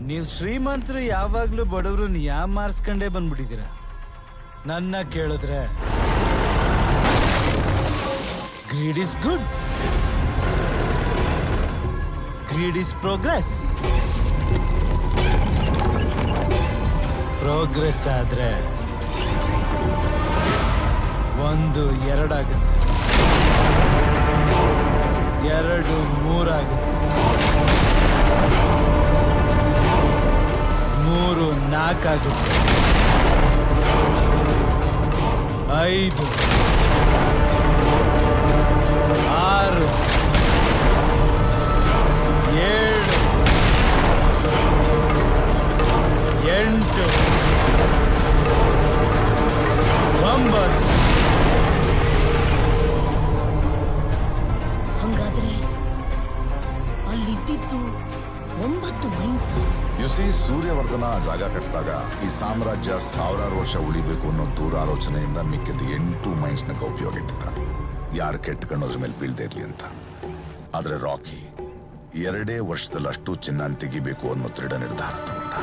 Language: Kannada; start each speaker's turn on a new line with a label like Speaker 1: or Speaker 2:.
Speaker 1: ನೀವು ಶ್ರೀಮಂತರು ಯಾವಾಗ್ಲೂ ಬಡವ್ರನ್ನ ಮಾರ್ಸ್ಕೊಂಡೇ ಬಂದ್ಬಿಟ್ಟಿದ್ದೀರ. ನನ್ನ ಕೇಳಿದ್ರೆ greed is good, greed is progress. Progress ಆದ್ರೆ 1 2 ಆಗುತ್ತೆ, 2 3 ಆಗುತ್ತೆ, 3 4 ಆಗುತ್ತೆ, 5 6 7 8 9.
Speaker 2: ಹಂಗಾದ್ರೆ ಅಲ್ಲಿದ್ದಿದ್ದು 9 ಮೈನ್ಸ್.
Speaker 3: ಯುಸಿ ಸೂರ್ಯವರ್ಧನ ಜಾಗ ಕಟ್ಟಿದಾಗ ಈ ಸಾಮ್ರಾಜ್ಯ 1000 ವರ್ಷ ಉಳಿಬೇಕು ಅನ್ನೋ ದೂರ ಆಲೋಚನೆಯಿಂದ ಮಿಕ್ಕಿದ 8 ಮೈನ್ಸ್ನಾಗ ಉಪಯೋಗ ಇಟ್ಟಿದ್ದ, ಯಾರು ಕೆಟ್ಕೊಂಡೋದ್ರ ಮೇಲೆ ಬೀಳ್ದೇ ಇರ್ಲಿ ಅಂತ. ಆದ್ರೆ ರಾಕಿ 2 ವರ್ಷದಲ್ಲಿ ಅಷ್ಟು ಚಿನ್ನ ತೆಗಿಬೇಕು ಅನ್ನೋ ದೃಢ ನಿರ್ಧಾರ ತಗೊಂಡ.